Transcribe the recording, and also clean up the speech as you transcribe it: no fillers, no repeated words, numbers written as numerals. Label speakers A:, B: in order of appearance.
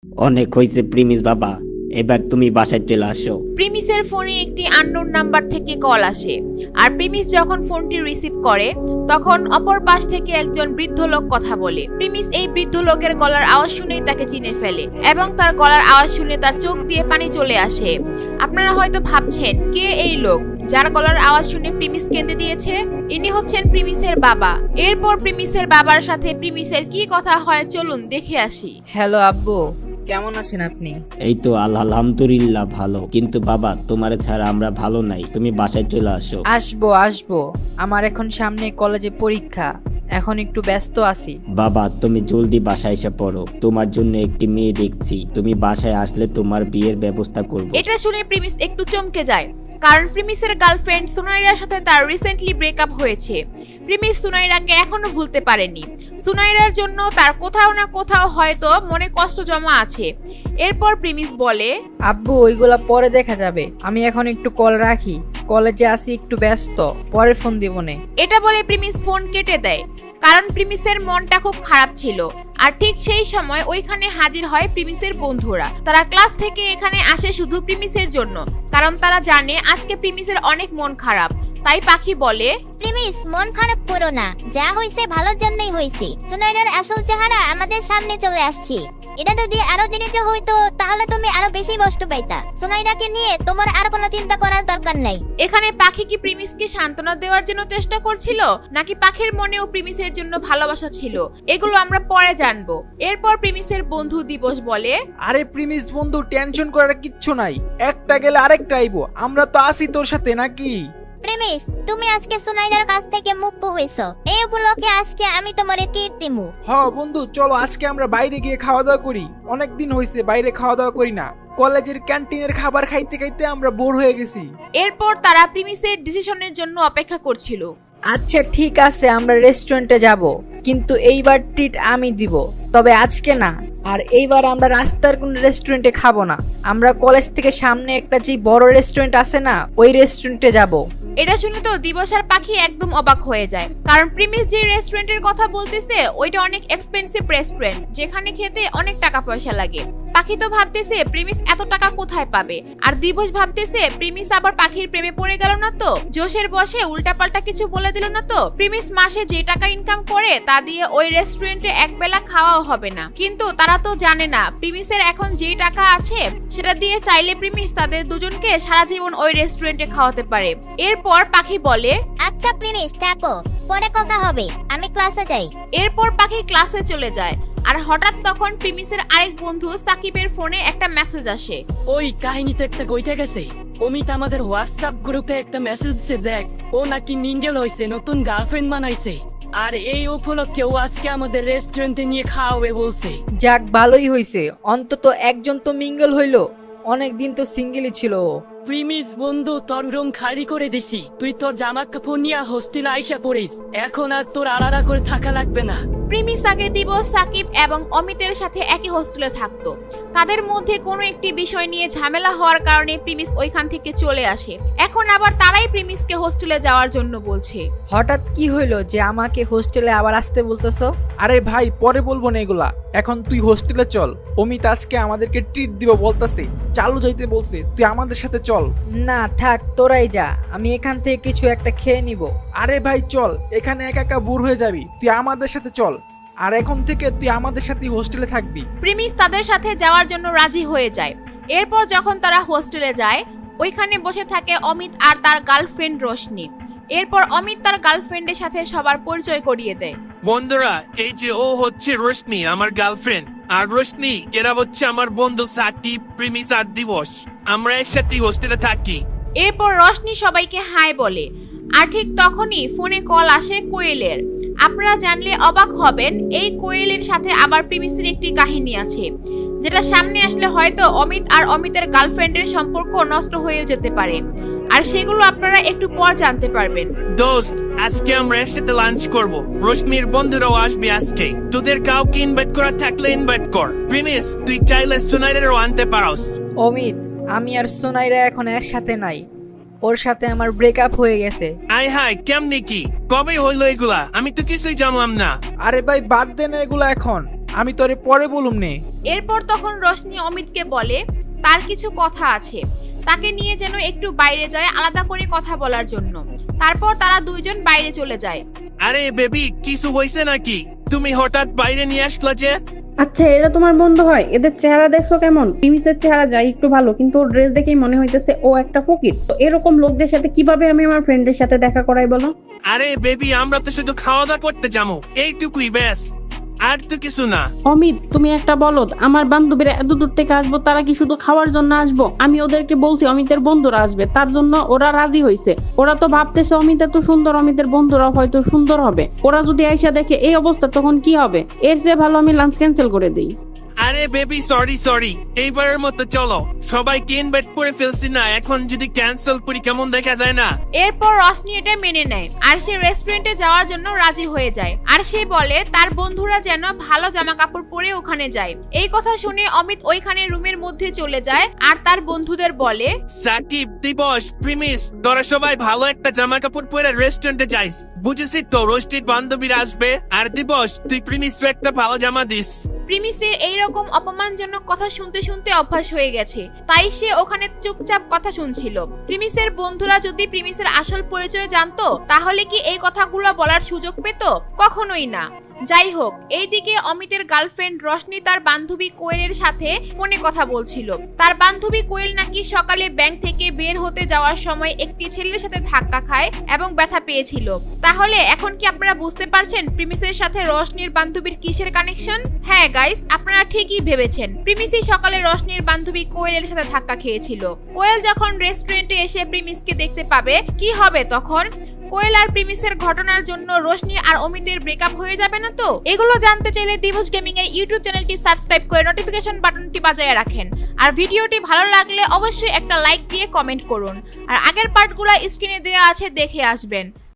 A: অনেক হয়েছে প্রিমিস বাবা, এবার তুমি বাসায় চলে আসো।
B: প্রিমিসের ফোনে একটি আননোন নাম্বার থেকে কল আসে, আর প্রিমিস যখন ফোনটি রিসিভ করে তখন অপর পাশ থেকে একজন বৃদ্ধ লোক কথা বলে। প্রিমিস এই বৃদ্ধ লোকের গলার আওয়াজ শুনেই তাকে চিনে ফেলে এবং তার গলার আওয়াজ শুনে তার চোখ দিয়ে পানি চলে আসে। আপনারা হয়তো ভাবছেন কে এই লোক যার গলার আওয়াজ শুনে প্রিমিস কেঁদে দিয়েছে? ইনি হচ্ছেন প্রিমিসের বাবা। এরপর প্রিমিসের বাবার সাথে প্রিমিসের কি কথা হয় চলুন দেখে আসি।
C: হ্যালো আব্বু, কেমন আছেন আপনি?
A: এই তো আলহামদুলিল্লাহ ভালো, কিন্তু বাবা তোমার ছাড়া আমরা ভালো নাই, তুমি বাসায় চলে আসো।
C: আসবো, আমার এখন সামনে কলেজে পরীক্ষা, এখন একটু ব্যস্ত আছি।
A: বাবা তুমি জলদি বাসায় এসে পড়ো, তোমার জন্য একটি মেয়ে দেখছি, তুমি বাসায় আসলে তোমার বিয়ের ব্যবস্থা করব।
B: এটা শুনে প্রিমিস একটু চমকে যায়, কারণ প্রিমিসের গার্লফ্রেন্ড সুনাইরার সাথে তার রিসেন্টলি ব্রেকআপ হয়েছে। প্রিমিস সুনাইরাকে এখনো ভুলতে পারেনি। সুনাইরার জন্য তার কোথাও না কোথাও হয়তো মনে কষ্ট জমা আছে। এরপর প্রিমিস বলে,
C: আব্বু ওইগুলা পরে দেখা যাবে, আমি এখন একটু কল রাখি, কলেজে আসি, একটু ব্যস্ত, পরে ফোন দিবনে।
B: এটা বলে প্রিমিস ফোন কেটে দেয়, কারণ প্রিমিসের মনটা খুব খারাপ ছিল। আর ঠিক সেই সময় ওইখানে হাজির হয় প্রিমিসের বন্ধুরা। তারা ক্লাস থেকে এখানে আসে শুধু প্রিমিসের জন্য, কারণ তারা জানে আজকে প্রিমিসের অনেক মন খারাপ। তাই পাখি বলে,
D: প্রিমিস মন খারাপ করো না, যা হইছে ভালোর জন্যই হইছে। সুনাইরার আসল চেহারা আমাদের সামনে চলে আসছে। এটা যদি আরো দেরিতে হইতো তাহলে তুমি আরো বেশি কষ্ট পাইতা। সুনাইরাকে নিয়ে তোমার আর কোনো চিন্তা করার দরকার নাই।
B: এখানে পাখি কি প্রিমিসকে সান্ত্বনা দেওয়ার জন্য চেষ্টা করছিল, নাকি পাখির মনেও প্রিমিসের জন্য ভালোবাসা ছিল, এগুলো আমরা পরে জানবো। এরপর প্রিমিসের বন্ধু দিবস বলে,
E: আরে প্রিমিস বন্ধু, টেনশন করার কিচ্ছু নাই, একটা গেলে আরেকটা আইবো, আমরা তো আছি তোর সাথে নাকি?
D: প্রিমিস তুমি আজকে সুনাইরার কাছ থেকে মুক্ত হইছো, এই উপলক্ষে আজকে আমি তোমারে ট্রিট দিমু।
E: বন্ধু চলো আজকে আমরা বাইরে গিয়ে খাওয়া দাওয়া করি, অনেকদিন হয়েছে বাইরে খাওয়া দাওয়া করি না, কলেজের ক্যান্টিনের খাবার খাইতে খাইতে আমরা বোর হয়ে গেছি।
B: এরপর তারা প্রিমিসের ডিসিশনের জন্য অপেক্ষা করছিল।
C: আচ্ছা ঠিক আছে, আমরা রেস্টুরেন্টে যাব, কিন্তু এইবার ট্রিট আমি দিব, তবে আজকে না। আর এইবার আমরা রাস্তার কোন রেস্টুরেন্টে খাবো না, আমরা কলেজ থেকে সামনে একটা যে বড় রেস্টুরেন্ট আছে না, ওই রেস্টুরেন্টে যাব।
B: এটা শুনে তো দিবস আর পাখি একদম অবাক হয়ে যায়, কারণ প্রিমিস যে রেস্টুরেন্টের কথা বলতেছে ওইটা অনেক এক্সপেন্সিভ রেস্টুরেন্ট, যেখানে খেতে অনেক টাকা পয়সা লাগে। পাখি তো ভাবতেছে প্রিমিস এত টাকা কোথায় পাবে, আর দিবস ভাবতেছে প্রিমিস আবার পাখির প্রেমে পড়ে গেল না তো, জোশের বসে উল্টাপাল্টা কিছু বলে দিল না তো। প্রিমিস মাসে যে টাকা ইনকাম করে তা দিয়ে ওই রেস্টুরেন্টে একবেলা খাওয়াও হবে না। কিন্তু তারা তো জানে না প্রিমিসের এখন যেই টাকা আছে সেটা দিয়ে চাইলে প্রিমিস তাদের দুজনকে সারা জীবন ওই রেস্টুরেন্টে খাওয়াতে পারে। এরপর পাখি বলে,
D: আচ্ছা প্রিমিস থাকো, পরে কথা হবে, আমি ক্লাসে যাই।
B: এরপর পাখি ক্লাসে চলে যায়। আর হঠাৎ তখন প্রিমিসের আরেক বন্ধু সাকিবের ফোনে একটা মেসেজ আসে।
F: ওই কাহিনীতে একটা কইতে গেছে, অমিত আমাদের হোয়াটসঅ্যাপ গ্রুপে একটা মেসেজ দিছে, দেখ ও নাকি মিঙ্গেল হইছে, নতুন গার্লফ্রেন্ড বানাইছে, আর এই উপলক্ষে ও আজকে আমাদের রেস্টুরেন্টে নিয়ে খাওয়াবে বলছে।
C: যাক ভালোই হইছে, অন্তত একজন তো মিঙ্গল হইলো, অনেকদিন তো সিঙ্গেলই ছিল ও।
F: প্রিমিস বন্ধু, তোর রুম খালি করে দিছি, তুই তোর জামা কাপড় নিয়ে হোস্টেলে আইসা পড়িস, এখন আর তোর আলাদা করে থাকা লাগবে না।
B: প্রিমিস আগে দিবস, সাকিব এবং অমিতের সাথে একই হোস্টেলে থাকতো। তাদের মধ্যে কোনো একটি বিষয় নিয়ে ঝামেলা হওয়ার কারণে প্রিমিস ওইখান থেকে চলে আসে। এখন আবার তারাই প্রিমিসকে হোস্টেলে যাওয়ার জন্য বলছে।
C: হঠাৎ কি হইলো যে আমাকে হোস্টেলে আবার আসতে বলতেছো?
E: আরে ভাই পরে বলবো না এগুলা, এখন তুই হোস্টেলে চল, অমিত আজকে আমাদেরকে ট্রিট দিব বলতাছে, চালু যাইতে বলছে, তুই আমাদের সাথে চল।
C: না থাক, তোরাই যা, আমি এখান থেকে কিছু একটা খেয়ে নিব।
E: আরে ভাই চল, এখানে একা একা বোর হয়ে যাবি, তুই আমাদের সাথে চল, আর এখন থেকে তুই আমাদের সাথে হোস্টেলে থাকবি।
B: প্রিমিস তাদের সাথে যাওয়ার জন্য রাজি হয়ে যায়। এরপর যখন তারা হোস্টেলে যায়, ওইখানে বসে থাকে অমিত আর তার গার্লফ্রেন্ড রোশনি। এরপর অমিত তার গার্লফ্রেন্ডের সাথে সবার পরিচয় করিয়ে দেয়।
G: বন্ধুরা, এই যে ও হচ্ছে রোশনি, আমার গার্লফ্রেন্ড, আর রোশনি এরা হচ্ছে আমার বন্ধু সাকিব, প্রিমিস আর দিবস, আমরা একসাথে হোস্টেলে থাকি।
B: এরপর রোশনি সবাইকে হাই বলে, আর ঠিক তখনই ফোনে কল আসে কোয়েলের। আপনারা জানলে অবাক হবেন, এই কোয়েলের সাথে আবার প্রিমিসের একটি কাহিনী আছে, যেটা সামনে আসলে হয়তো অমিত আর অমিতের গার্লফ্রেন্ডের সম্পর্ক নষ্ট হয়ে যেতে পারে, আর সেগুলো আপনারা একটু পর জানতে পারবেন।
G: দোস্ত, আজকে আমরা একসাথে লাঞ্চ করব, রোশনির বন্ধুরাও আসবে আজকে, তোদের কাউকে ইনভাইট করা থাকলে ইনভাইট কর। প্রিমিস তুই চাইলে সুনাইরেরও আনতে পারোস।
C: অমিত, আমি আর সোনাইরা এখন একসাথে নাই, ওর সাথে আমার ব্রেকআপ হয়ে গেছে।
G: আয় হায়, কেমনে কি, কবে হইলো এগুলা? আমি তো কিছুই জানলাম না।
E: আরে ভাই বাদ দে না এগুলা এখন, আমি তোরে পরে বলুম নে।
B: এরপর তখন রোশনি অমিতকে বলে তার কিছু কথা আছে, তাকে নিয়ে যেন একটু বাইরে যায় আলাদা করে কথা বলার জন্য। তারপর তারা দুইজন বাইরে চলে যায়।
G: আরে বেবি, কিছু হয়েছে নাকি? তুমি হঠাৎ বাইরে নিয়ে আসলে যে?
H: আচ্ছা, এরা তোমার বন্ধু হয়? এদের চেহারা দেখছো কেমন? প্রিমিসের চেহারা যাই একটু ভালো, কিন্তু ওর ড্রেস দেখেই মনে হইতেছে ও একটা ফকির। তো এরকম লোকদের সাথে কিভাবে আমি আমার ফ্রেন্ডের সাথে দেখা করাই বলো?
G: আরে বেবি, আমরা তো শুধু খাওয়া দাওয়া করতে যাবো, এইটুকুই ব্যাস, আর তো কিছু না।
H: অমিত, তুমি একটা বলদ। আমার বান্ধবীরা এত দূর থেকে আসবো, তারা কি শুধু খাওয়ার জন্য আসবো? আমি ওদেরকে বলছি অমিতের বন্ধুরা আসবে, তার জন্য ওরা রাজি হয়েছে। ওরা তো ভাবতেছে অমিত এত সুন্দর, অমিতের বন্ধুরা হয়তো সুন্দর হবে। ওরা যদি আইসা দেখে এই অবস্থা, তখন কি হবে? এর চেয়ে ভালো আমি লাঞ্চ ক্যান্সেল করে দিই।
G: আরে বেবি, সরি, এইবারের মতো চলো। সবাইকে ইনভাইট করে ফেলছি না, এখন যদি ক্যান্সেল করি কেমন দেখা যায় না?
B: এরপর রশনি এটা মেনে নেয় আর সে রেস্টুরেন্টে যাওয়ার জন্য রাজি হয়ে যায়। আর সে বলে তার বন্ধুরা যেন ভালো জামা কাপড় পরে ওখানে যায়। এই কথা শুনে অমিত ওইখানে রুমের মধ্যে চলে যায় আর তার বন্ধুদের বলে,
G: সাকিব, দিবস, প্রিমিস, তোরা সবাই ভালো একটা জামা কাপড় পরে রেস্টুরেন্টে যাইস। বুঝেছি তো, রোস্টেড বান্ধবীরা আসবে। আর দিবস, তুই প্রিমিস একটা ভালো জামা দিস।
B: প্রিমিসের এইরকম অপমানজনক কথা শুনতে শুনতে অভ্যাস হয়ে গেছে, তাই সে ওখানে চুপচাপ কথা শুনছিল। প্রিমিসের বন্ধুরা যদি প্রিমিসের আসল পরিচয় জানতো, তাহলে কি এই কথাগুলো বলার সুযোগ পেত? কখনোই না। যাই হোক, এইদিকে অমিতের গার্লফ্রেন্ড রশনি তার বান্ধবী কোয়েলের সাথে ফোনে কথা বলছিল। তার বান্ধবী কোয়েল নাকি সকালে ব্যাংক থেকে বের হতে যাওয়ার সময় একটি ছেলের সাথে ধাক্কা খায় এবং ব্যথা পেয়েছিল। তাহলে এখন কি আপনারা বুঝতে পারছেন প্রিমিসের সাথে রশনির বান্ধবীর কিসের কানেকশন? হ্যাঁ গাইস, আপনারা ঠিকই ভেবেছেন, প্রিমিসই সকালে রশনির বান্ধবী কোয়েলের সাথে ধাক্কা খেয়েছিল। কোয়েল যখন রেস্টুরেন্টে এসে প্রিমিসকে দেখতে পাবে, কি হবে তখন? কোয়েল আর প্রিমিসের ঘটনার জন্য রোশনি আর অমিতের ব্রেকআপ হয়ে যাবে না তো? এগুলো জানতে চাইলে দিবস গেমিং এর ইউটিউব চ্যানেলটি সাবস্ক্রাইব করে নোটিফিকেশন বাটনটি বাজায় রাখেন। আর ভিডিওটি ভালো লাগলে অবশ্যই একটা লাইক দিয়ে কমেন্ট করুন। আর আগের পার্টগুলো স্ক্রিনে দেওয়া আছে, দেখে আসবেন।